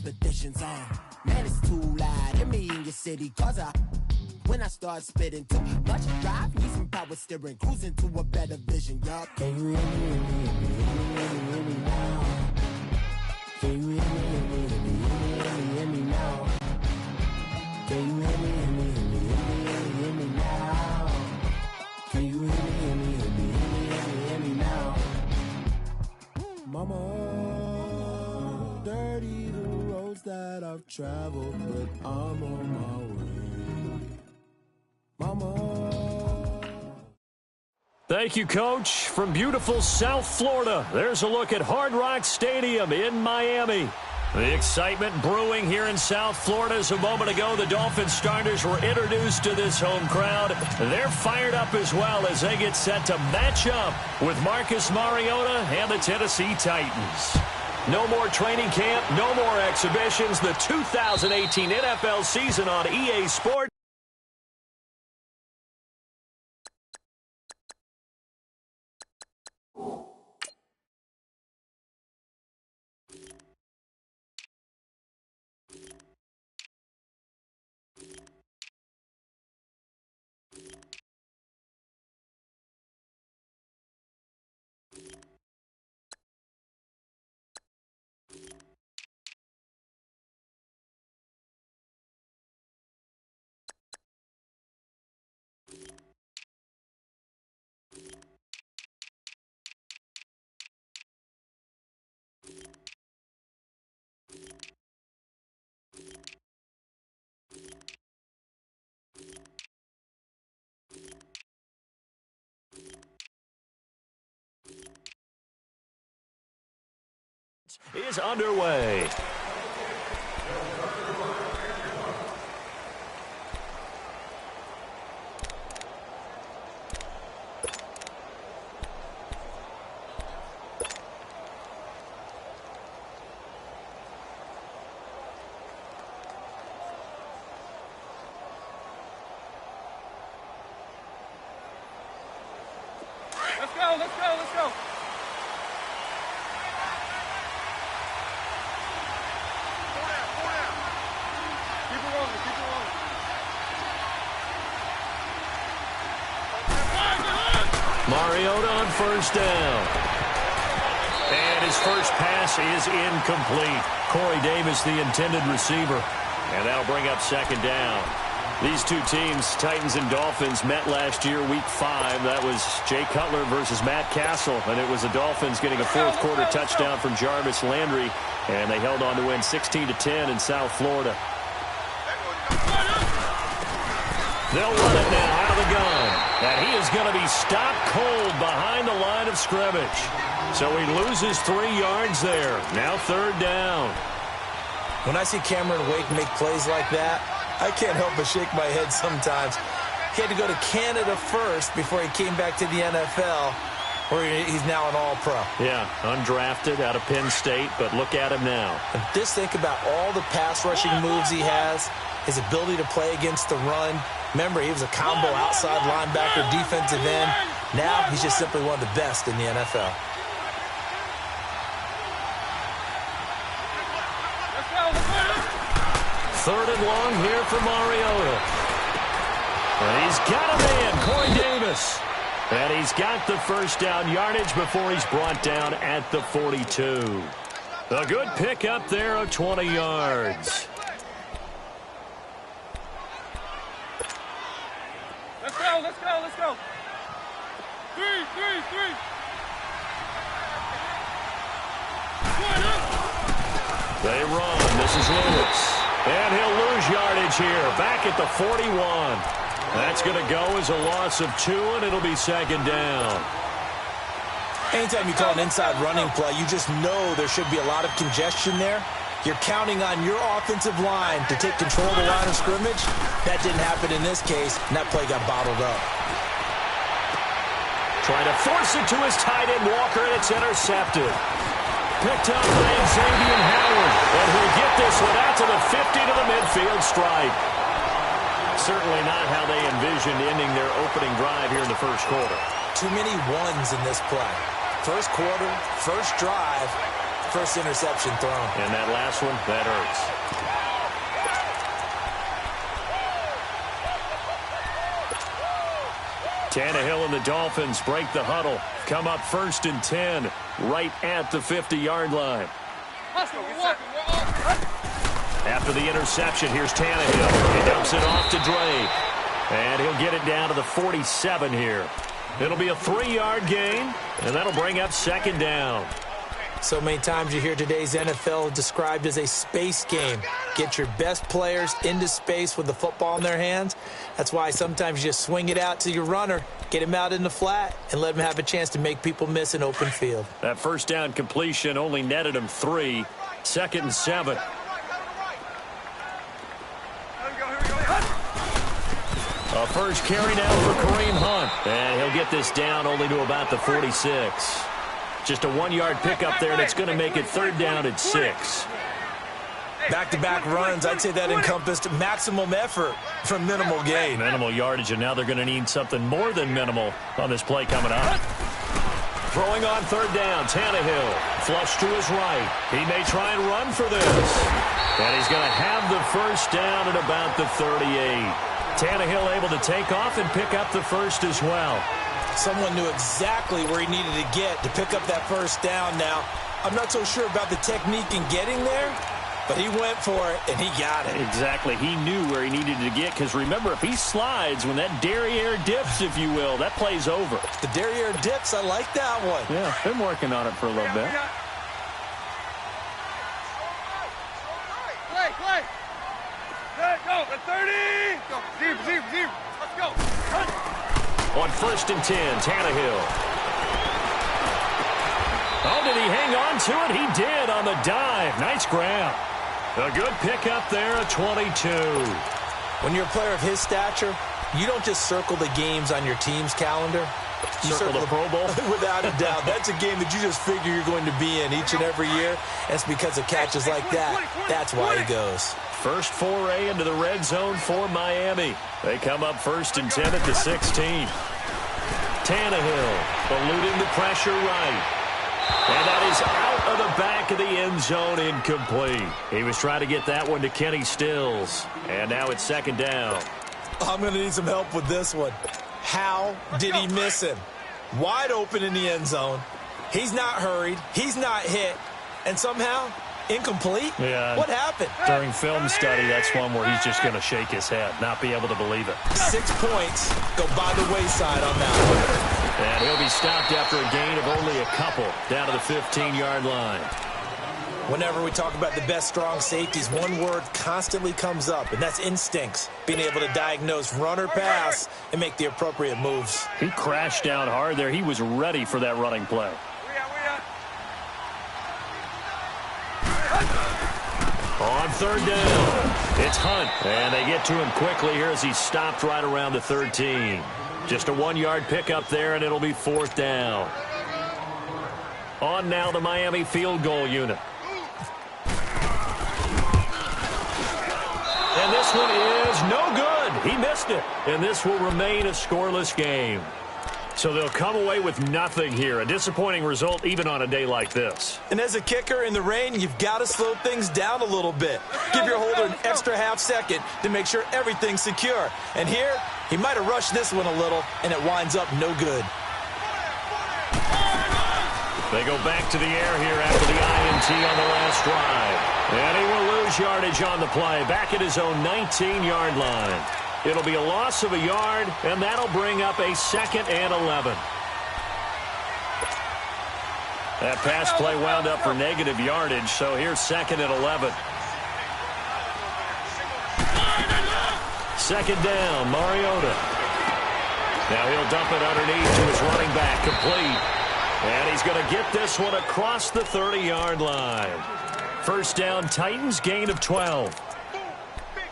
expeditions on. Man, it's too loud in me in your city, cause when I start spitting too much drive, need some power steering, cruising to a better vision, y'all. Can you hear me, hear me now? Can you hear me now? Can you hear me now? Can you hear me now? Mama, dirty the roads that I've traveled, but I'm on my way. Mama. Thank you, Coach. From beautiful South Florida, there's a look at Hard Rock Stadium in Miami. The excitement brewing here in South Florida. As a moment ago, the Dolphins starters were introduced to this home crowd. They're fired up as well as they get set to match up with Marcus Mariota and the Tennessee Titans. No more training camp, no more exhibitions. The 2018 NFL season on EA Sports. Is underway. Let's go, let's go, let's go. Mariota on first down. And his first pass is incomplete. Corey Davis, the intended receiver. And that'll bring up second down. These two teams, Titans and Dolphins, met last year, Week 5. That was Jay Cutler versus Matt Castle. And it was the Dolphins getting a fourth-quarter touchdown from Jarvis Landry. And they held on to win 16-10 in South Florida. They'll run it now out of the gun. And he is going to be stopped cold behind the line of scrimmage. So he loses 3 yards there. Now third down. When I see Cameron Wake make plays like that, I can't help but shake my head sometimes. He had to go to Canada first before he came back to the NFL, where he's now an all-pro. Yeah, undrafted out of Penn State, but look at him now. And just think about all the pass-rushing moves he has, his ability to play against the run. Remember, he was a combo outside linebacker, defensive end. Now he's just simply one of the best in the NFL. Third and long here for Mariota. And he's got a man, Corey Davis. And he's got the first down yardage before he's brought down at the 42. A good pickup there of 20 yards. Let's go, let's go, let's go. Three. They run. This is Lewis. And he'll lose yardage here. Back at the 41. That's going to go as a loss of 2, and it'll be second down. Anytime you call an inside running play, you just know there should be a lot of congestion there. You're counting on your offensive line to take control of the line of scrimmage. That didn't happen in this case, and that play got bottled up. Trying to force it to his tight end, Walker, and it's intercepted. Picked up by Xavier Howard. And he'll get this one out to the 50 to the midfield stripe. Certainly not how they envisioned ending their opening drive here in the first quarter. Too many ones in this play. First quarter, first drive, first interception thrown. And that last one, that hurts. Tannehill and the Dolphins break the huddle. Come up 1st and 10, right at the 50-yard line. After the interception, here's Tannehill. He dumps it off to Drake. And he'll get it down to the 47 here. It'll be a 3-yard gain, and that'll bring up 2nd down. So many times you hear today's NFL described as a space game. Get your best players into space with the football in their hands. That's why sometimes you just swing it out to your runner, get him out in the flat, and let him have a chance to make people miss an open field. That first down completion only netted him 3. 2nd and 7. A first carry now for Kareem Hunt. And he'll get this down only to about the 46. Just a 1-yard pickup there, and it's going to make it 3rd down at 6. Back-to-back runs, I'd say that encompassed maximum effort for minimal gain. Minimal yardage, and now they're going to need something more than minimal on this play coming up. Throwing on 3rd down, Tannehill. Flush to his right. He may try and run for this. And he's going to have the first down at about the 38. Tannehill able to take off and pick up the first as well. Someone knew exactly where he needed to get to pick up that first down now. I'm not so sure about the technique in getting there, but he went for it, and he got it. Exactly. He knew where he needed to get, because remember, if he slides, when that derriere dips, if you will, that play's over. The derriere dips, I like that one. Yeah, been working on it for a little bit. Play. Go, the 30. Go, zero. Let's go. On 1st and 10, Tannehill. Oh, did he hang on to it? He did on the dive. Nice grab. A good pickup there at 22. When you're a player of his stature, you don't just circle the games on your team's calendar. You circle the Pro Bowl? Without a doubt. That's a game that you just figure you're going to be in each and every year. That's because of catches like that. That's why he goes. First foray into the red zone for Miami. They come up 1st and 10 at the 16. Tannehill eluding the pressure right. And that is out of the back of the end zone, incomplete. He was trying to get that one to Kenny Stills. And now it's 2nd down. I'm going to need some help with this one. How did he miss him? Wide open in the end zone. He's not hurried. He's not hit. And somehow, incomplete? Yeah. What happened? During film study, that's one where he's just going to shake his head, not be able to believe it. 6 points go by the wayside on that one. And he'll be stopped after a gain of only a couple, down to the 15-yard line. Whenever we talk about the best strong safeties, one word constantly comes up, and that's instincts. Being able to diagnose run or pass and make the appropriate moves. He crashed down hard there. He was ready for that running play. On 3rd down, it's Hunt. And they get to him quickly here as he's stopped right around the 13. Just a 1-yard pickup there, and it'll be 4th down. On now the Miami field goal unit. And this one is no good. He missed it. And this will remain a scoreless game. So they'll come away with nothing here. A disappointing result even on a day like this. And as a kicker in the rain, you've got to slow things down a little bit. Give your holder an extra half second to make sure everything's secure. And here, he might have rushed this one a little, and it winds up no good. They go back to the air here after the INT on the last drive. And he will lose yardage on the play, back at his own 19-yard line. It'll be a loss of a yard, and that'll bring up a 2nd and 11. That pass play wound up for negative yardage, so here's 2nd and 11. 2nd down, Mariota. Now he'll dump it underneath to his running back, complete. And he's going to get this one across the 30-yard line. First down, Titans, gain of 12.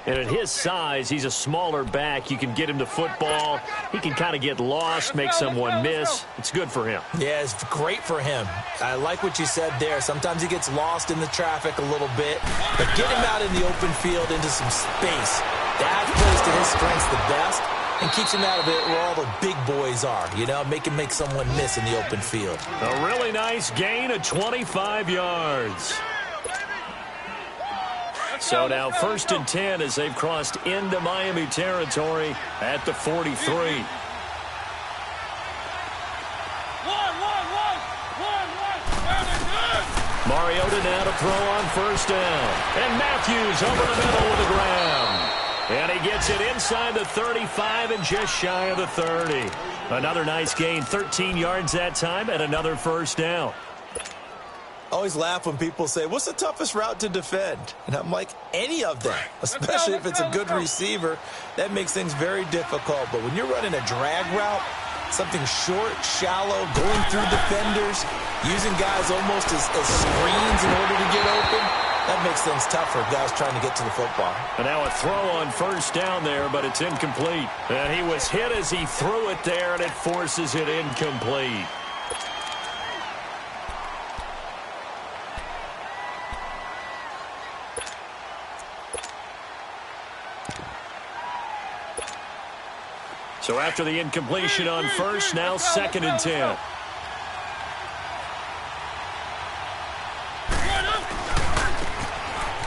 And at his size, he's a smaller back. You can get him to football. He can kind of get lost, make someone miss. It's good for him. Yeah, it's great for him. I like what you said there. Sometimes he gets lost in the traffic a little bit. But get him out in the open field into some space. That plays to his strengths the best. and keeps him out of it where all the big boys are, you know, make someone miss in the open field. A really nice gain of 25 yards. So now 1st and 10 as they've crossed into Miami territory at the 43. Mariota now to throw on 1st down. And Matthews over the middle with a grab. And he gets it inside the 35 and just shy of the 30. Another nice gain, 13 yards that time, and another 1st down. I always laugh when people say, what's the toughest route to defend? And I'm like, any of them, especially if it's a good receiver. That makes things very difficult. But when you're running a drag route, something short, shallow, going through defenders, using guys almost as screens in order to get open, that makes things tough for guys trying to get to the football. And now a throw on 1st down there, but it's incomplete. And he was hit as he threw it there, and it forces it incomplete. So after the incompletion on 1st, now 2nd and 10.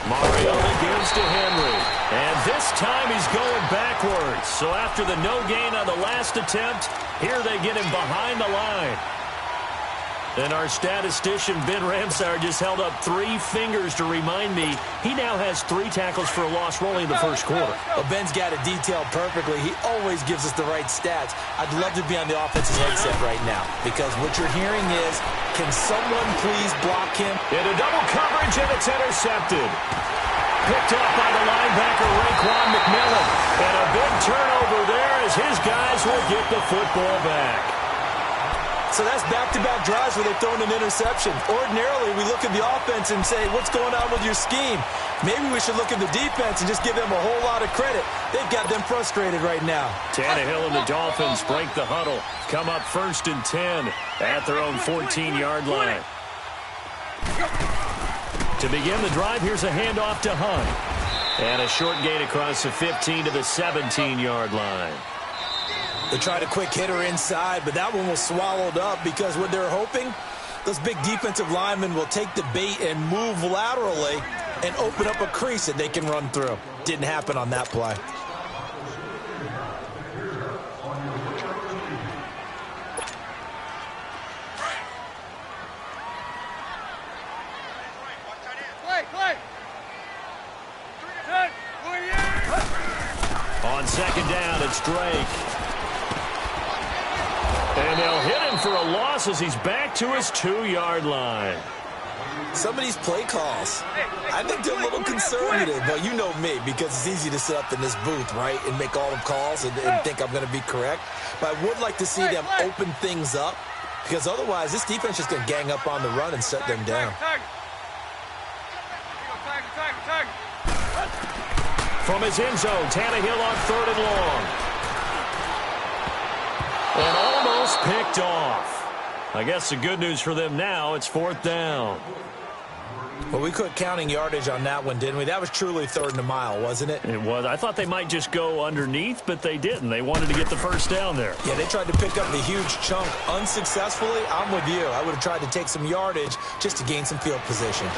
Mariota gives to Henry. And this time he's going backwards. So after the no gain on the last attempt, here they get him behind the line. And our statistician, Ben Ramsar, just held up 3 fingers to remind me he now has 3 tackles for a loss rolling in the 1st quarter. Well, Ben's got it detailed perfectly. He always gives us the right stats. I'd love to be on the offensive headset right now because what you're hearing is, can someone please block him? Into double coverage, and it's intercepted. Picked up by the linebacker, Raekwon McMillan. And a big turnover there as his guys will get the football back. So that's back-to-back drives where they've thrown an interception. Ordinarily, we look at the offense and say, what's going on with your scheme? Maybe we should look at the defense and just give them a whole lot of credit. They've got them frustrated right now. Tannehill and the Dolphins break the huddle. Come up 1st and 10 at their own 14-yard line. To begin the drive, here's a handoff to Hunt. And a short gain across the 15 to the 17-yard line. They tried a quick hitter inside, but that one was swallowed up because what they're hoping, those big defensive linemen will take the bait and move laterally and open up a crease that they can run through. Didn't happen on that play. On 2nd down, it's Drake. And they'll hit him for a loss as he's back to his 2-yard line. Some of these play calls, I think they're a little conservative. Well, you know me, because it's easy to sit up in this booth, right, and make all the calls and think I'm going to be correct. But I would like to see them open things up, because otherwise this defense is going to gang up on the run and shut them down. From his end zone, Tannehill on 3rd and long. And almost picked off. I guess the good news for them now, it's 4th down. Well, we quit counting yardage on that one, didn't we? That was truly 3rd and a mile, wasn't it? It was. I thought they might just go underneath, but they didn't. They wanted to get the 1st down there. Yeah, they tried to pick up the huge chunk unsuccessfully. I'm with you. I would have tried to take some yardage just to gain some field position.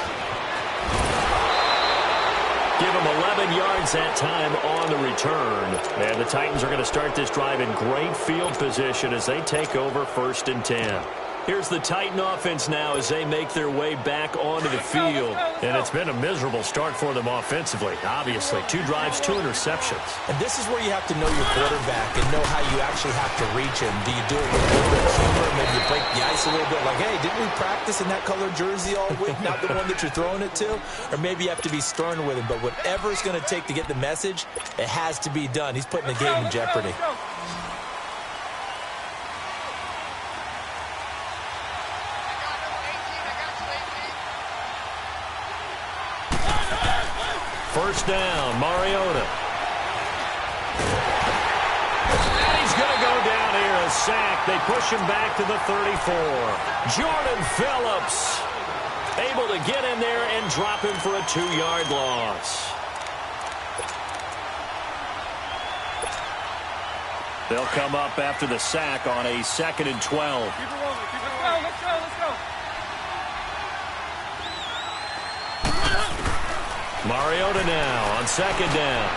Give them 11 yards that time on the return. And the Titans are going to start this drive in great field position as they take over 1st and 10. Here's the Titan offense now as they make their way back onto the field. And it's been a miserable start for them offensively. Obviously, 2 drives, 2 interceptions. And this is where you have to know your quarterback and know how you actually have to reach him. Do you do it with a little bit of humor? Maybe you break the ice a little bit like, hey, didn't we practice in that colored jersey all week? Not the one that you're throwing it to? Or maybe you have to be stern with him. But whatever it's going to take to get the message, it has to be done. He's putting the game in jeopardy. First down, Mariota. And he's going to go down here, a sack. They push him back to the 34. Jordan Phillips able to get in there and drop him for a 2-yard loss. They'll come up after the sack on a 2nd and 12. Keep it rolling. Keep it rolling. Let's go. Let's go. Mariota now on 2nd down.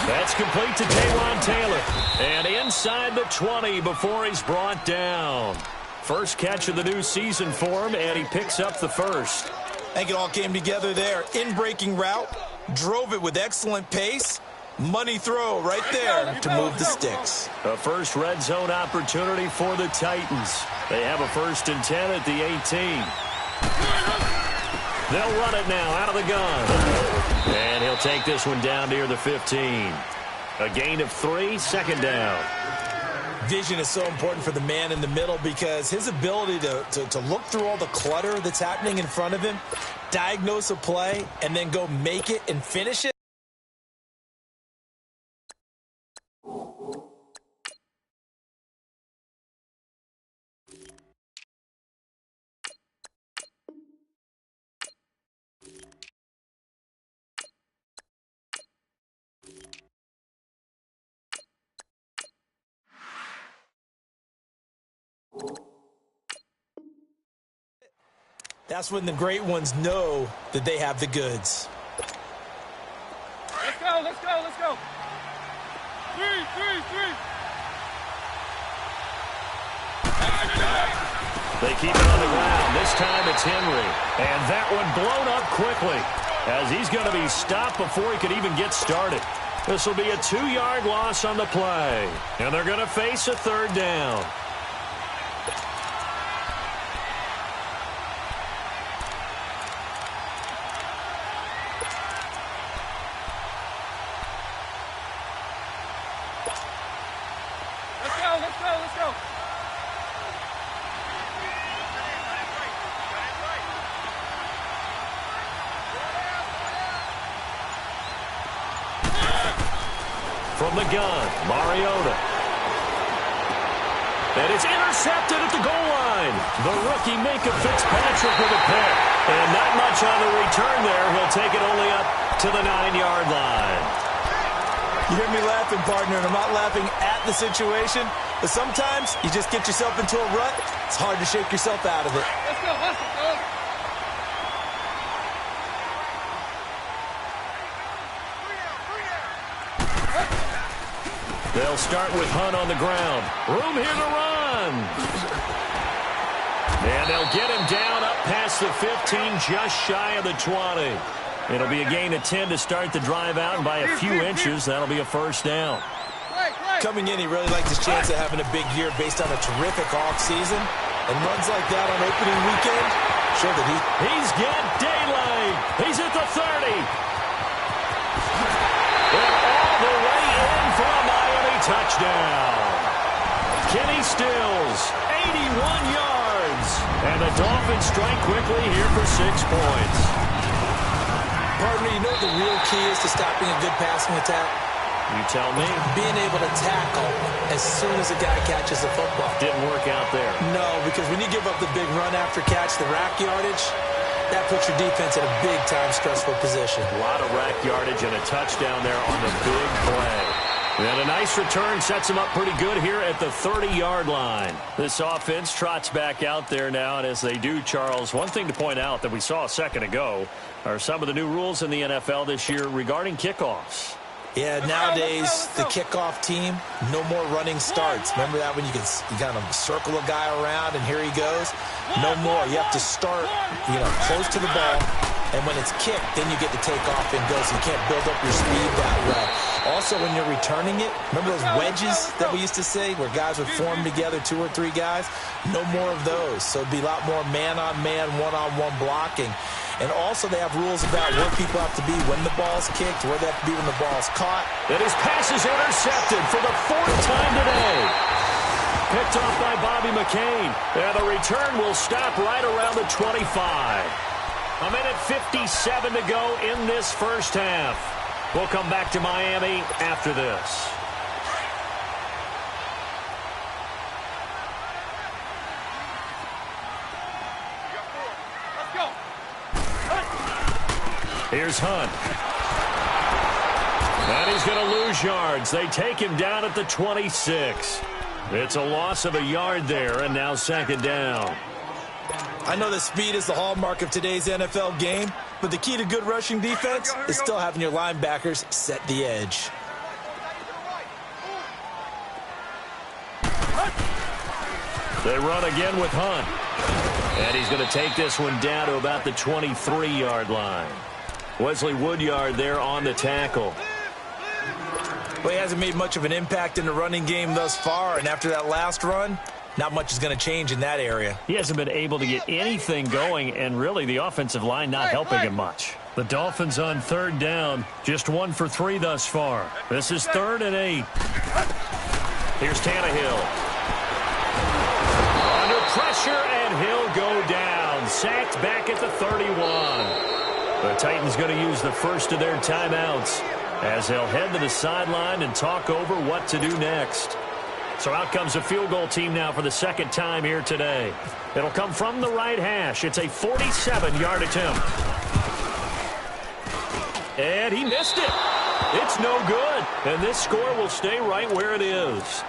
That's complete to Taywan Taylor. And inside the 20 before he's brought down. First catch of the new season for him, and he picks up the first. I think it all came together there. In-breaking route, drove it with excellent pace. Money throw right there to move the sticks. A first red zone opportunity for the Titans. They have a 1st and 10 at the 18. They'll run it now out of the gun. And he'll take this one down near the 15. A gain of 3, 2nd down. Vision is so important for the man in the middle because his ability to look through all the clutter that's happening in front of him, diagnose a play, and then go make it and finish it. That's when the great ones know that they have the goods. Let's go. Let's go. Let's go. 3. They keep it on the ground. This time it's Henry. And that one blown up quickly as he's going to be stopped before he could even get started. This will be a 2-yard loss on the play. And they're going to face a 3rd down. Let's go. From the gun, Mariota. And it's intercepted at the goal line. The rookie Minka Fitzpatrick with a pick. And not much on the return there. He'll take it only up to the 9-yard line. You hear me laughing, partner, and I'm not laughing at the situation, but sometimes you just get yourself into a rut. It's hard to shake yourself out of it. Let's go. Let's go. They'll start with Hunt on the ground. Room here to run. And they'll get him down up past the 15, just shy of the 20. It'll be a gain of 10 to start the drive out, and by a few inches, that'll be a 1st down. Coming in, he really liked his chance of having a big year based on a terrific offseason. And runs like that on opening weekend show that he's got daylight. He's at the 30. And all the way in for a Miami touchdown. Kenny Stills, 81 yards. And the Dolphins strike quickly here for 6 points. Partner, you know what the real key is to stopping a good passing attack? You tell me. Being able to tackle as soon as a guy catches the football. Didn't work out there. No, because when you give up the big run after catch, the rack yardage, that puts your defense in a big-time stressful position. A lot of rack yardage and a touchdown there on the big play. And a nice return sets him up pretty good here at the 30-yard line. This offense trots back out there now, and as they do, Charles, one thing to point out that we saw a second ago are some of the new rules in the NFL this year regarding kickoffs. Yeah, nowadays, the kickoff team, no more running starts. Remember that when you kind of circle a guy around and here he goes? No more. You have to start, close to the ball. And when it's kicked, then you get to take off and go, so you can't build up your speed that way. Also, when you're returning it, remember those wedges that we used to say where guys would form together, 2 or 3 guys? No more of those. So it'd be a lot more man-on-man, one-on-one blocking. And also they have rules about where people have to be when the ball's kicked, where they have to be when the ball's caught. And his pass is intercepted for the 4th time today. Picked off by Bobby McCain. And the return will stop right around the 25. A minute 57 to go in this first half. We'll come back to Miami after this. Here's Hunt. And he's going to lose yards. They take him down at the 26. It's a loss of a yard there, and now second down. I know that speed is the hallmark of today's NFL game, but the key to good rushing defense is still having your linebackers set the edge. They run again with Hunt. And he's going to take this one down to about the 23-yard line. Wesley Woodyard there on the tackle. Well, he hasn't made much of an impact in the running game thus far, and after that last run, not much is going to change in that area. He hasn't been able to get anything going, and really the offensive line not helping him much. The Dolphins on third down, just 1 for 3 thus far. This is 3rd and 8. Here's Tannehill. Under pressure, and he'll go down. Sacked back at the 31. The Titans going to use the first of their timeouts as they'll head to the sideline and talk over what to do next. So out comes a field goal team now for the second time here today. It'll come from the right hash. It's a 47-yard attempt. And he missed it. It's no good. And this score will stay right where it is.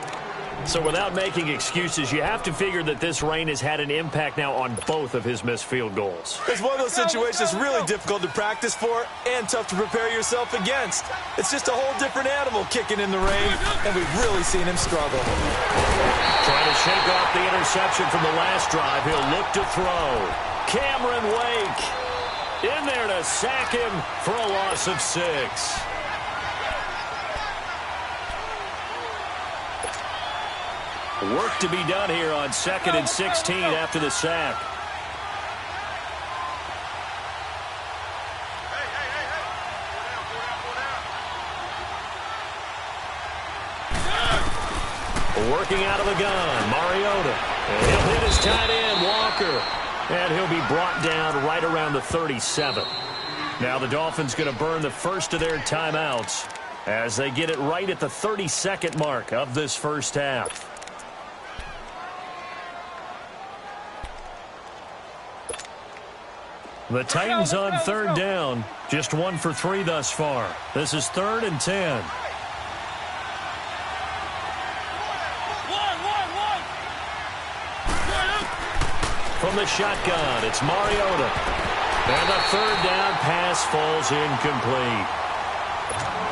So without making excuses, you have to figure that this rain has had an impact now on both of his missed field goals. It's one of those situations really difficult to practice for and tough to prepare yourself against. It's just a whole different animal kicking in the rain, and we've really seen him struggle. Trying to shake off the interception from the last drive. He'll look to throw. Cameron Wake in there to sack him for a loss of 6. Work to be done here on 2nd and 16 after the sack. Working out of the gun, Mariota. And he'll hit his tight end, Walker. And he'll be brought down right around the 37. Now the Dolphins going to burn the first of their timeouts as they get it right at the 32nd mark of this first half. The Titans on third down, just 1 for 3 thus far. This is 3rd and 10. From the shotgun, it's Mariota. And the third down pass falls incomplete.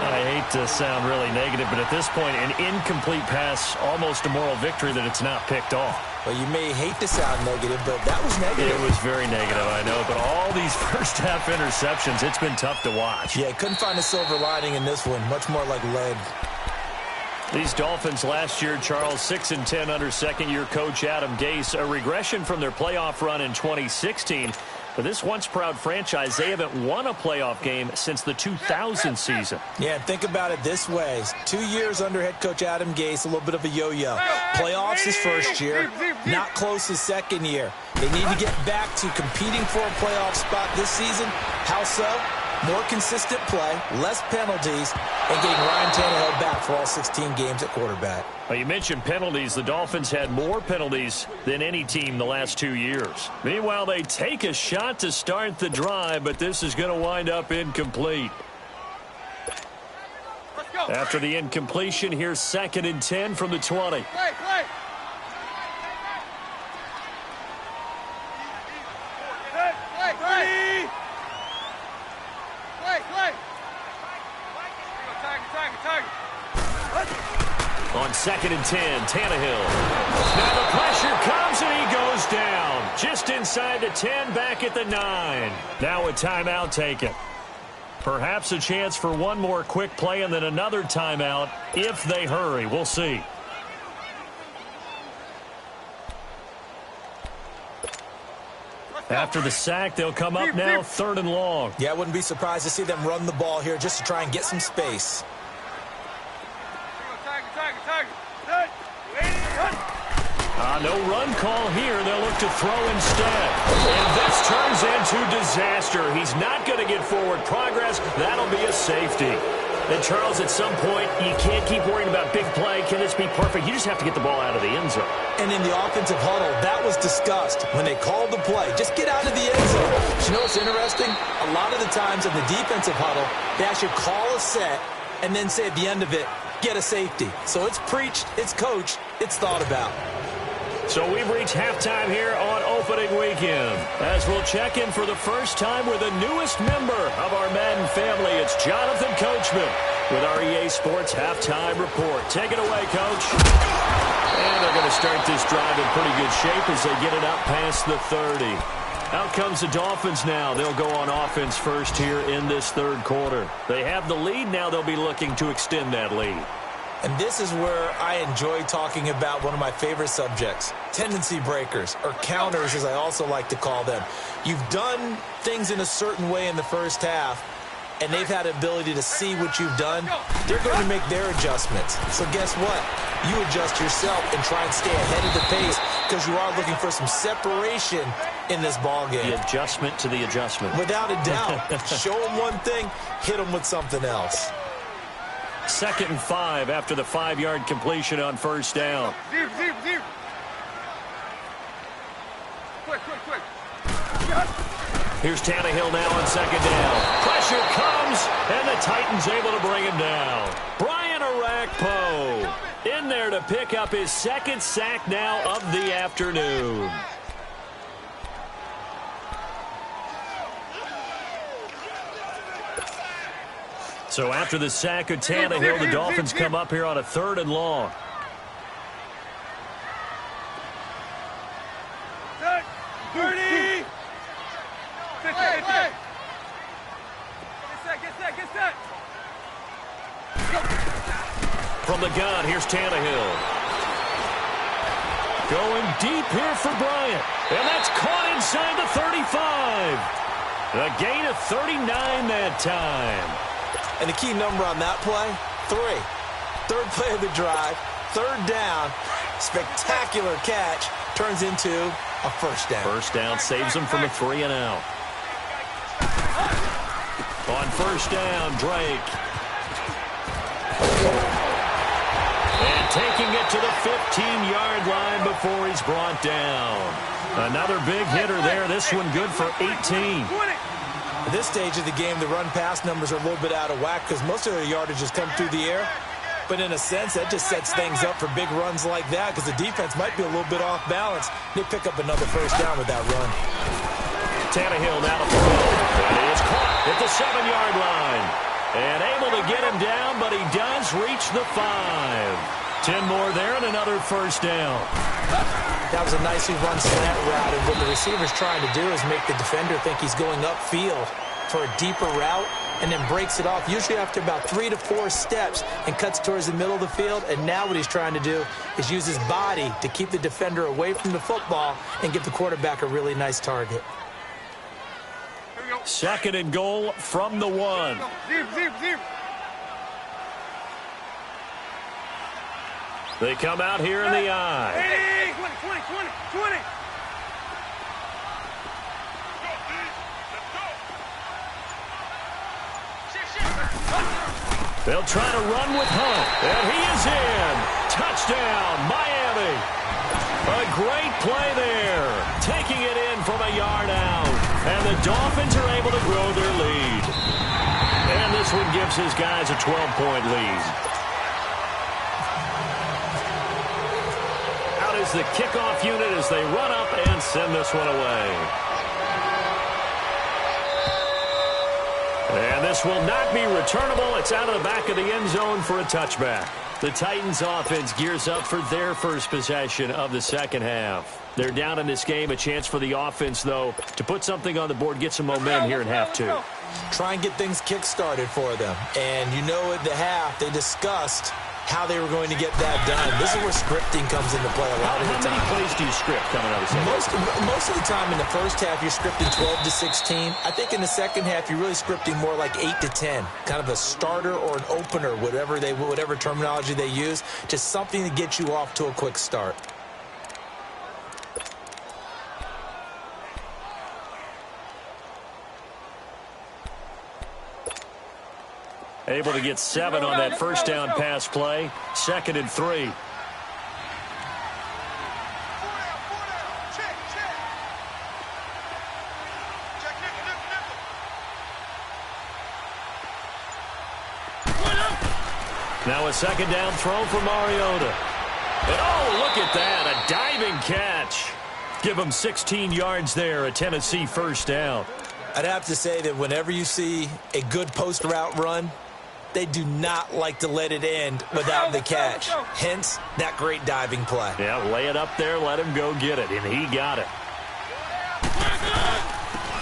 I hate to sound really negative, but at this point, an incomplete pass, almost a moral victory that it's not picked off. Well, you may hate to sound negative, but that was negative. It was very negative, I know. But all these first-half interceptions, it's been tough to watch. Yeah, couldn't find a silver lining in this one. Much more like lead. These Dolphins last year, Charles, 6-10 under second-year coach Adam Gase. A regression from their playoff run in 2016. For this once-proud franchise, they haven't won a playoff game since the 2000 season. Yeah, and think about it this way. 2 years under head coach Adam Gase, a little bit of a yo-yo. Playoffs his first year, not close his second year. They need to get back to competing for a playoff spot this season. How so? More consistent play, less penalties, and getting Ryan Tannehill back for all 16 games at quarterback. Well, you mentioned penalties. The Dolphins had more penalties than any team the last 2 years. Meanwhile, they take a shot to start the drive, but this is going to wind up incomplete. After the incompletion, here's 2nd and 10 from the 20. On 2nd and 10, Tannehill. Now the pressure comes and he goes down. Just inside the 10, back at the 9. Now a timeout taken. Perhaps a chance for one more quick play and then another timeout if they hurry. We'll see. After the sack, they'll come up now 3rd and long. Yeah, I wouldn't be surprised to see them run the ball here just to try and get some space. No run call here. They'll look to throw instead. And this turns into disaster. He's not going to get forward progress. That'll be a safety. And, Charles, at some point, you can't keep worrying about big play. Can this be perfect? You just have to get the ball out of the end zone. And in the offensive huddle, that was discussed when they called the play. Just get out of the end zone. But you know what's interesting? A lot of the times in the defensive huddle, they actually call a set and then say at the end of it, get a safety. So it's preached, it's coached, it's thought about. So we've reached halftime here on opening weekend. As we'll check in for the first time with the newest member of our Madden family, it's Jonathan Coachman with our EA Sports Halftime Report. Take it away, Coach. And they're going to start this drive in pretty good shape as they get it up past the 30. Out comes the Dolphins now. They'll go on offense first here in this third quarter. They have the lead. Now they'll be looking to extend that lead. And this is where I enjoy talking about one of my favorite subjects, tendency breakers, or counters as I also like to call them. You've done things in a certain way in the first half, and they've had the ability to see what you've done. They're going to make their adjustments. So guess what? You adjust yourself and try and stay ahead of the pace because you are looking for some separation in this ballgame. The adjustment to the adjustment. Without a doubt. Show them one thing, hit them with something else. 2nd and 5 after the 5-yard completion on first down. Deep. Quick. Here's Tannehill now on 2nd down. Pressure comes, and the Titans able to bring him down. Brian Orakpo in there to pick up his 2nd sack now of the afternoon. So after the sack of Tannehill, the Dolphins come up here on a 3rd and long. Set. 30. Get set. From the gun, here's Tannehill. Going deep here for Bryant. And that's caught inside the 35. A gain of 39 that time. And the key number on that play, 3. 3rd play of the drive, 3rd down, spectacular catch, turns into a first down. First down saves them from a 3 and out. On first down, Drake. And taking it to the 15-yard line before he's brought down. Another big hitter there. This one good for 18. At this stage of the game, the run-pass numbers are a little bit out of whack because most of their yardage has come through the air. But in a sense, that just sets things up for big runs like that because the defense might be a little bit off balance. They pick up another first down with that run. Tannehill now to throw. And he is caught at the 7-yard line. And able to get him down, but he does reach the 5. 10 more there and another first down. That was a nicely run slant route, and what the receiver's trying to do is make the defender think he's going upfield for a deeper route and then breaks it off, usually after about 3 to 4 steps, and cuts towards the middle of the field. And now what he's trying to do is use his body to keep the defender away from the football and give the quarterback a really nice target. 2nd and goal from the 1. Deep. They come out here in the eye. 20. They'll try to run with Hunt. And he is in. Touchdown, Miami. A great play there. Taking it in from a yard out. And the Dolphins are able to grow their lead. And this one gives his guys a 12-point lead. Out is the kickoff unit as they run up and send this one away. And this will not be returnable. It's out of the back of the end zone for a touchback. The Titans offense gears up for their first possession of the second half. They're down in this game. A chance for the offense, though, to put something on the board, get some momentum here in half 2. Try and get things kick-started for them. And you know at the half, they discussed how they were going to get that done. This is where scripting comes into play a lot of the time. How many plays do you script coming out of the second half? Most of the time in the first half, you're scripting 12 to 16. I think in the second half, you're really scripting more like 8 to 10. Kind of a starter or an opener, whatever terminology they use. Just something to get you off to a quick start. Able to get 7 on that first down pass play. 2nd and 3. Now a second down throw for Mariota. And oh, look at that, a diving catch. Give him 16 yards there, a Tennessee first down. I'd have to say that whenever you see a good post route run, they do not like to let it end without the catch. Hence, that great diving play. Yeah, lay it up there, let him go get it, and he got it.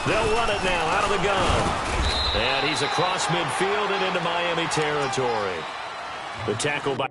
They'll run it now out of the gun. And he's across midfield and into Miami territory. The tackle by...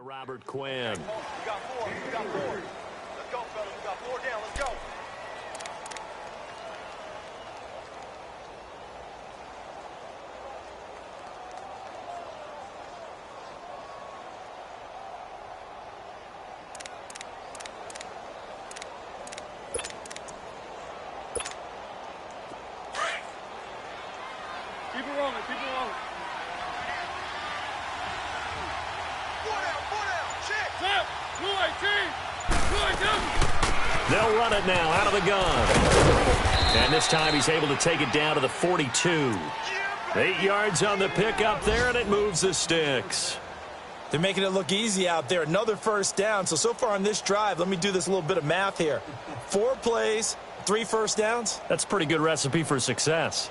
Robert Quinn. We got four. Let's go, fellas. We got 4 down. Let's go. Keep it rolling. Keep it rolling. They'll run it now out of the gun. And this time he's able to take it down to the 42. 8 yards on the pickup there, and it moves the sticks. They're making it look easy out there. Another first down. So far on this drive, let me do this little bit of math here. 4 plays, 3 first downs. That's a pretty good recipe for success.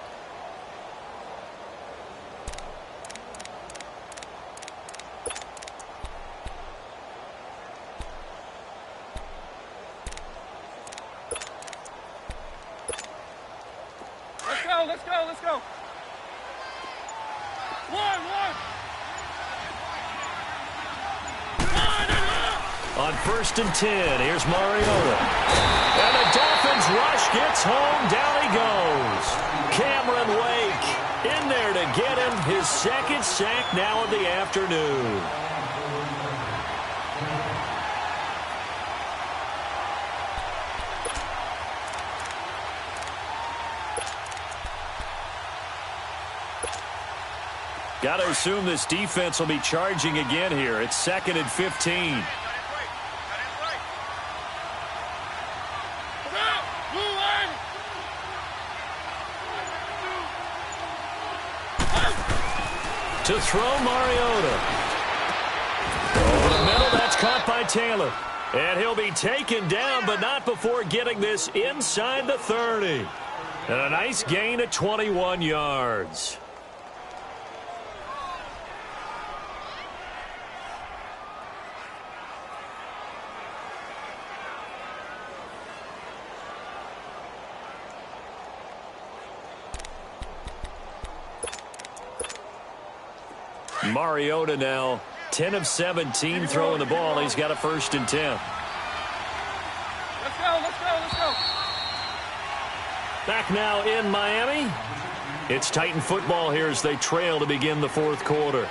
Let's go. 1. On 1st and 10, here's Mariota. And the Dolphins rush gets home. Down he goes. Cameron Wake in there to get him his 2nd sack now of the afternoon. Got to assume this defense will be charging again here. It's 2nd and 15. To throw Mariota. Over the middle, that's caught by Taylor. And he'll be taken down, but not before getting this inside the 30. And a nice gain of 21 yards. Mariota now 10 of 17 throwing the ball. He's got a 1st and 10. Let's go. Back now in Miami. It's Titan football here as they trail to begin the 4th quarter.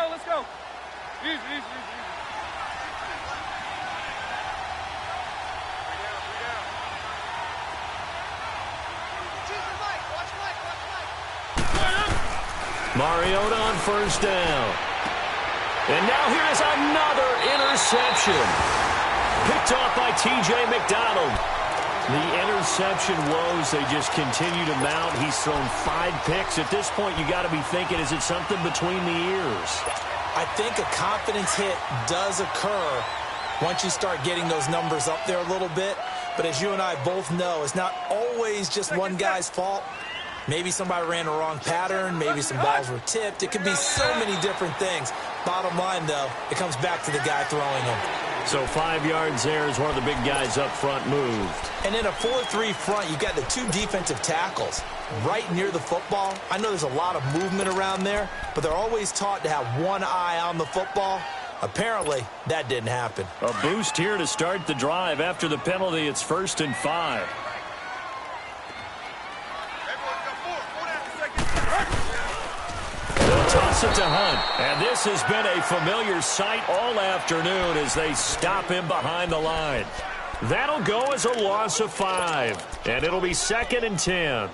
Let's go. Easy. Mariota on 1st down. And now here's another interception. Picked off by T.J. McDonald. The interception woes, they just continue to mount. He's thrown 5 picks. At this point, you got to be thinking, is it something between the ears? I think a confidence hit does occur once you start getting those numbers up there a little bit. But as you and I both know, it's not always just one guy's fault. Maybe somebody ran the wrong pattern. Maybe some balls were tipped. It could be so many different things. Bottom line, though, it comes back to the guy throwing them. So 5 yards there as one of the big guys up front moved. And in a 4-3 front, you've got the 2 defensive tackles right near the football. I know there's a lot of movement around there, but they're always taught to have one eye on the football. Apparently, that didn't happen. A boost here to start the drive. After the penalty, it's 1st and 5. They'll toss it to Hunt. And this has been a familiar sight all afternoon as they stop him behind the line. That'll go as a loss of 5. And it'll be 2nd and 10.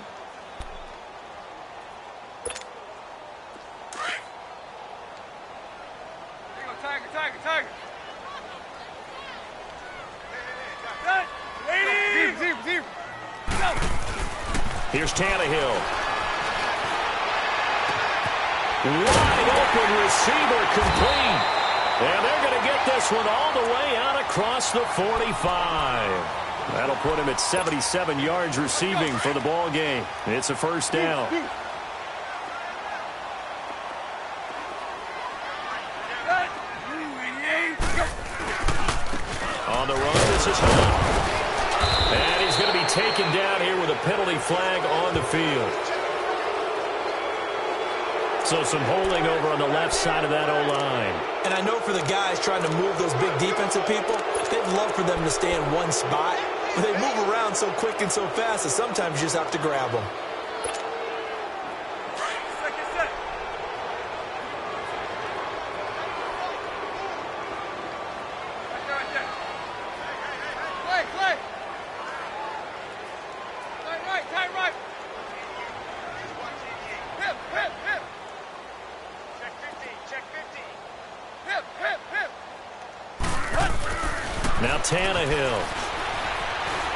Tiger. Zero. Here's Tannehill. Wide open receiver complete. And they're going to get this one all the way out across the 45. That'll put him at 77 yards receiving for the ball game. It's a 1st down. On the run, this is Hunt. And he's going to be taken down here with a penalty flag on the field. So some holding over on the left side of that O-line. And I know for the guys trying to move those big defensive people, they'd love for them to stay in one spot. But they move around so quick and so fast that sometimes you just have to grab them. Now Tannehill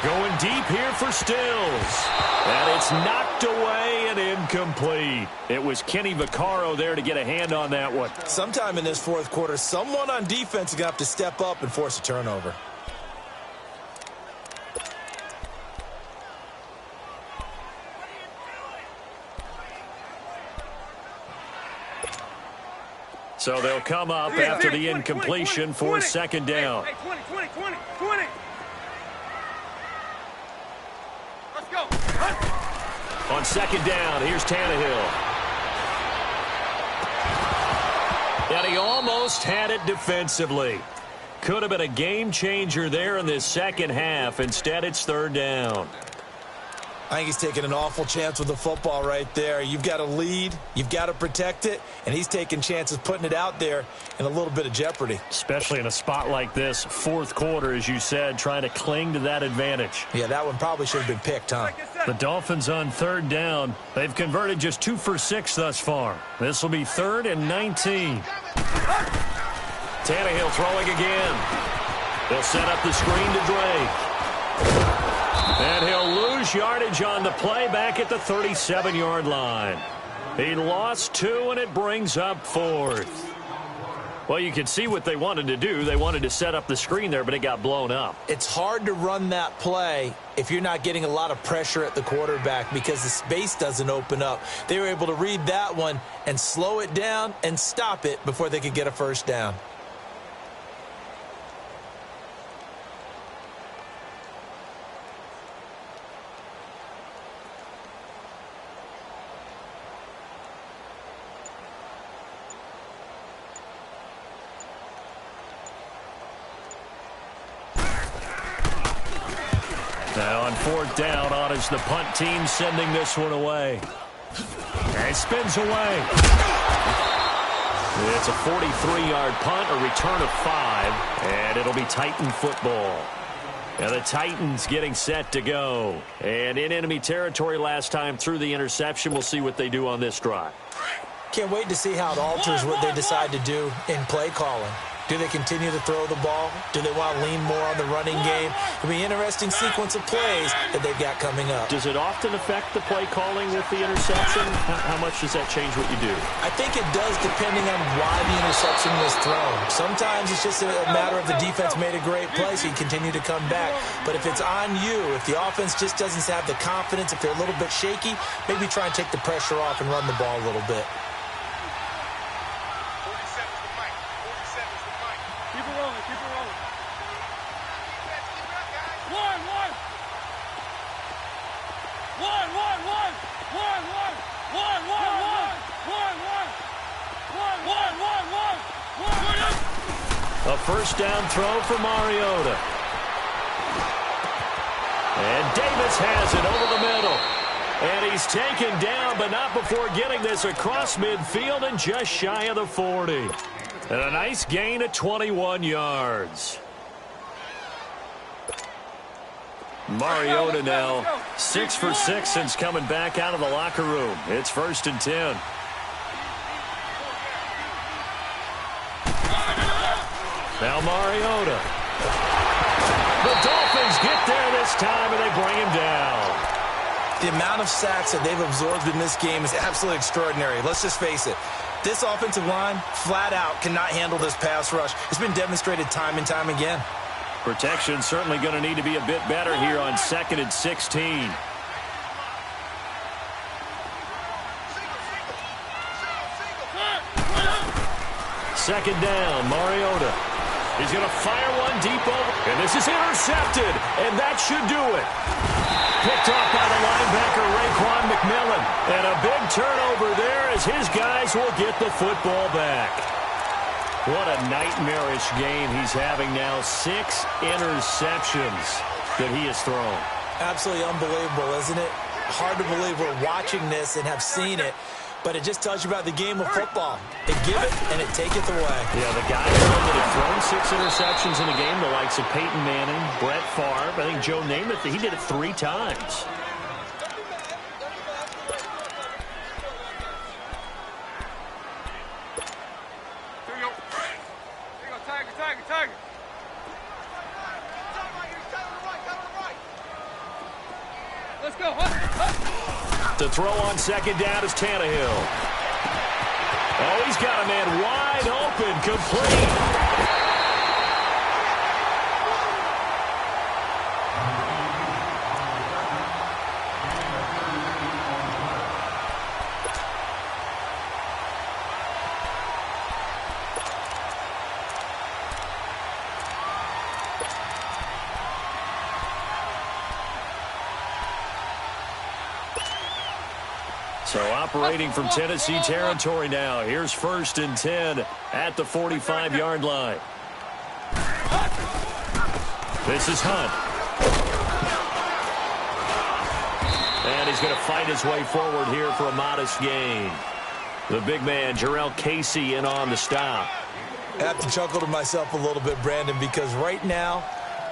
going deep here for Stills. And it's knocked away and incomplete. It was Kenny Vaccaro there to get a hand on that one. Sometime in this 4th quarter, someone on defense is going to have to step up and force a turnover. So they'll come up after the incompletion for 2nd down. 20. Let's go. On 2nd down, here's Tannehill. And he almost had it defensively. Could have been a game changer there in this 2nd half. Instead, it's 3rd down. I think he's taking an awful chance with the football right there. You've got to lead, you've got to protect it, and he's taking chances putting it out there in a little bit of jeopardy. Especially in a spot like this, 4th quarter, as you said, trying to cling to that advantage. Yeah, that one probably should have been picked, huh? The Dolphins on 3rd down. They've converted just 2 for 6 thus far. This will be 3rd and 19. Tannehill throwing again. They'll set up the screen to Drake. And he'll lose yardage on the play back at the 37-yard line. He lost 2, and it brings up 4th. Well, you can see what they wanted to do. They wanted to set up the screen there, but it got blown up. It's hard to run that play if you're not getting a lot of pressure at the quarterback because the space doesn't open up. They were able to read that one and slow it down and stop it before they could get a 1st down. Now on 4th down, on is the punt team sending this one away. And it spins away. It's a 43-yard punt, a return of 5, and it'll be Titan football. Now the Titans getting set to go. And in enemy territory last time through the interception. We'll see what they do on this drive. Can't wait to see how it alters what they decide to do in play calling. Do they continue to throw the ball? Do they want to lean more on the running game? It'll be an interesting sequence of plays that they've got coming up. Does it often affect the play calling with the interception? How much does that change what you do? I think it does depending on why the interception was thrown. Sometimes it's just a matter of the defense made a great play, so you continue to come back. But if it's on you, if the offense just doesn't have the confidence, if they're a little bit shaky, maybe try and take the pressure off and run the ball a little bit. Keep it rolling. A first down throw for Mariota. And Davis has it over the middle. And he's taken down, but not before getting this across midfield and just shy of the 40. And a nice gain of 21 yards. Mariota now 6 for 6 since coming back out of the locker room. It's 1st and 10. Now Mariota. The Dolphins get there this time, and they bring him down. The amount of sacks that they've absorbed in this game is absolutely extraordinary. Let's just face it. This offensive line, flat out, cannot handle this pass rush. It's been demonstrated time and time again. Protection certainly going to need to be a bit better here on 2nd and 16. Second down, Mariota. He's going to fire one deep over. And this is intercepted, and that should do it. Picked off by the linebacker, Raekwon McMillan. And a big turnover there as his guys will get the football back. What a nightmarish game he's having now. 6 interceptions that he has thrown. Absolutely unbelievable, isn't it? Hard to believe we're watching this and have seen it. But it just tells you about the game of football. They give it, and it taketh away. Yeah, the guys that have thrown 6 interceptions in a game, the likes of Peyton Manning, Brett Favre, I think Joe Namath, he did it 3 times. Here you go. Here you go, Tiger. Let's go, The throw on 2nd down is Tannehill. Oh, he's got a man wide open, complete. So operating from Tennessee territory now. Here's 1st and 10 at the 45-yard line. This is Hunt. And he's going to fight his way forward here for a modest gain. The big man, Jarrell Casey, in on the stop. I have to chuckle to myself a little bit, Brandon, because right now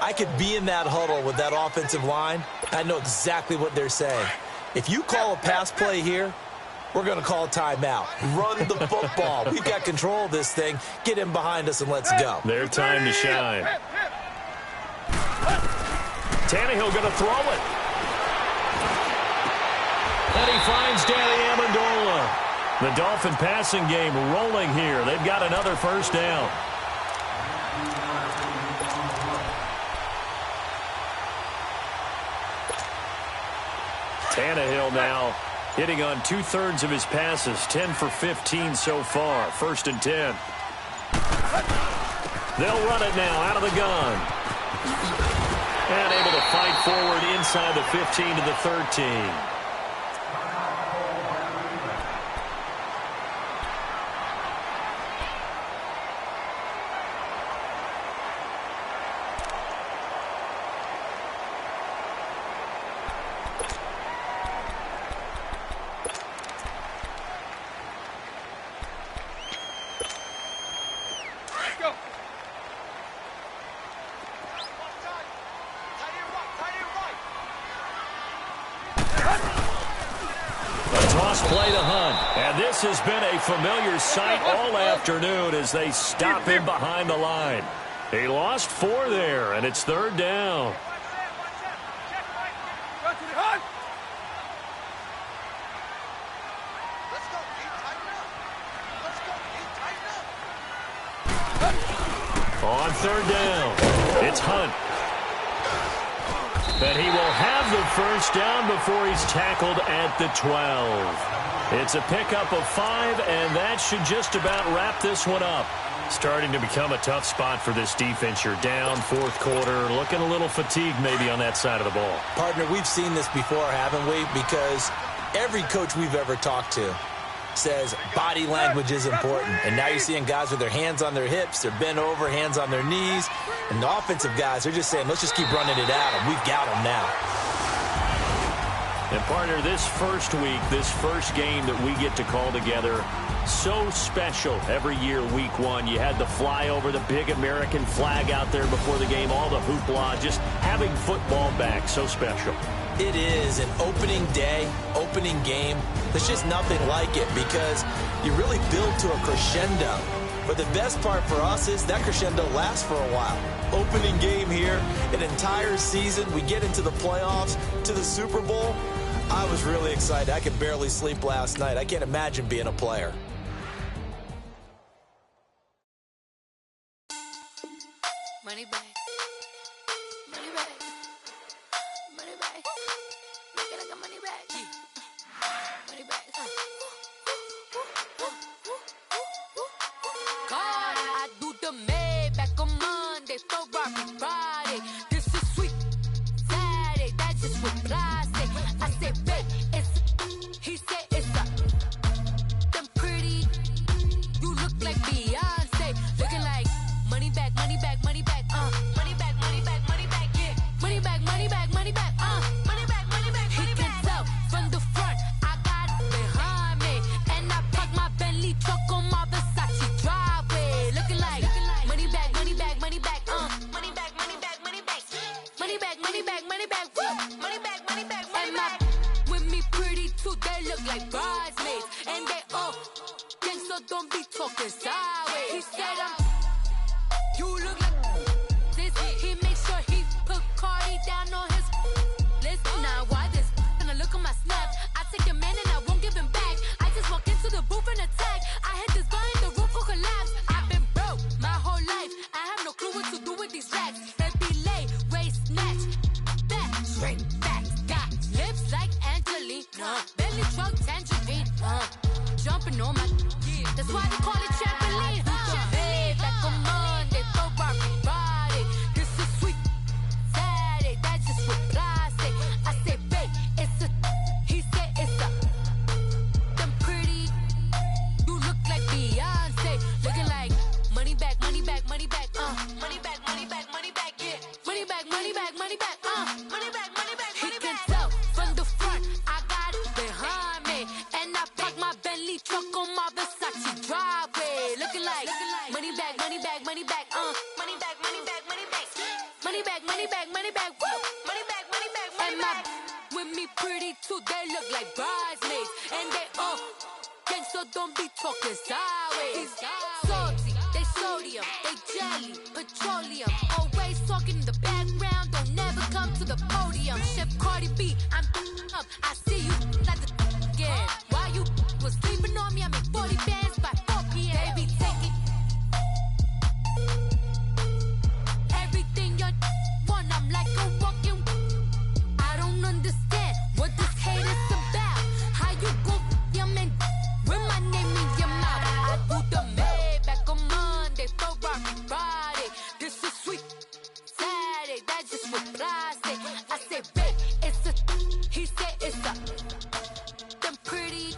I could be in that huddle with that offensive line. I know exactly what they're saying. If you call a pass play here, we're going to call a timeout. Run the football. We've got control of this thing. Get him behind us and let's go. Their time to shine. Tannehill going to throw it. And he finds Danny Amendola. The Dolphin passing game rolling here. They've got another 1st down. Tannehill now hitting on 2/3 of his passes, 10 for 15 so far. 1st and 10. They'll run it now out of the gun. And able to fight forward inside the 15 to the 13. Play to Hunt. And this has been a familiar sight all afternoon as they stop him behind the line. He lost 4 there, and it's 3rd down. On 3rd down, it's Hunt. But he will have the 1st down before he's tackled at the 12. It's a pickup of 5, and that should just about wrap this one up. Starting to become a tough spot for this defense. You're down fourth quarter, looking a little fatigued maybe on that side of the ball. Partner, we've seen this before, haven't we? Because every coach we've ever talked to says body language is important. And now you're seeing guys with their hands on their hips, they're bent over, hands on their knees. And the offensive guys, they're just saying, let's just keep running it at them. We've got them now. And, partner, this first week, this first game that we get to call together, so special every year, week one. You had the flyover, the big American flag out there before the game, all the hoopla, just having football back, so special. It is an opening day, opening game. There's just nothing like it because you really build to a crescendo. But the best part for us is that crescendo lasts for a while. Opening game here, an entire season. We get into the playoffs, to the Super Bowl. I was really excited. I could barely sleep last night. I can't imagine being a player. Money back. Money back. Money back. Make it like a money back. Money back. God, I do the Maybach on Monday, Ferrari Friday. This is sweet Saturday. That's just what I say. I say, babe, it's. He said it's a. Them pretty. You look like Beyonce. Looking like money back, money back, money back. Money back, money back, money back, yeah. Money back, money back, money back, money back, money back, money back. He can tell from the front, I got it behind me. And I park my Bentley truck on my Versace driveway. Looking like money back, money back, money back, money back, money back, money back. Money back, money back, money back, woo. Money back, money back, money back. With me pretty too, they look like bridesmaids. And they all gang, so don't be talking sideways. He said you look like this. He makes sure he put Cardi down on his list. Now why this? Gonna look at my snap. I take a man and I won't give him back. I just walk into the booth and attack. I hit this guy in the roof will collapse. I've been broke my whole life. I have no clue what to do with these racks. They be late, waist snatch, back, straight back. Got lips like Angelina, belly truck tangerine, jumping on my. That's why they call it trampoline. Back on Monday, Ferrari Friday. This is sweet Saturday. That's just what I say. I say, babe, it's a. He said it's a. Them pretty. You look like Beyonce. Looking like money back, money back, money back. Money back, money back, money back, yeah. Money back, money back, money back. Money back, money back, money back. He can tell from the front, I got it behind me. And I park my Bentley truck on my Versace driveway. Looking like money back, money back, money back. Money back, money back, money back. Money back, money back, money back. Woo. Money back, money back, money back. With me pretty too, they look like bridesmaids. And they all gang, so don't be talking sideways. Salty, they sodium, they jelly, petroleum. Always talking in the background, don't never come to the podium. Chef Cardi B, I'm up. I see you like the again. Why you was sleeping on me? I make 40 bands by 4 p.m. They be taking everything you want. I'm like a walking. I don't understand what this hate is about. How you go your man with my name in your mouth? I do the Maybach on Monday, Ferrari Friday. This is sweet Saturday. That's just what I say. I say, babe, it's a. He said it's a. Them pretty.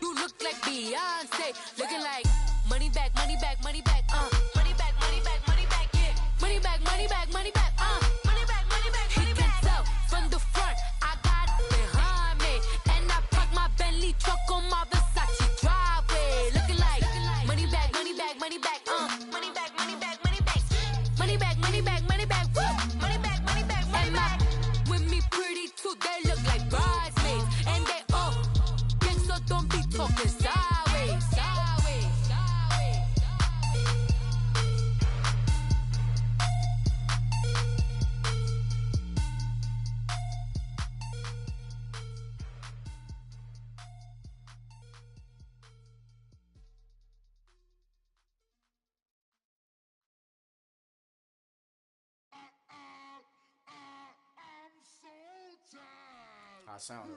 You look like Beyonce. Looking like money back, money back, money back. Money back, money back, money back, yeah. Money back, money back, money back. Money back, money back, money back. He can tell from the front, I got it behind me. And I park my Bentley truck on my Versace driveway. Looking like money back, money back, money back. Money back, money back, money back. Money back, money back, money back. Woo. Money back, money back, money back. With me pretty too, they look like bridesmaids. And they all gang, so don't be talking sideways. Sideways, sideways. I sound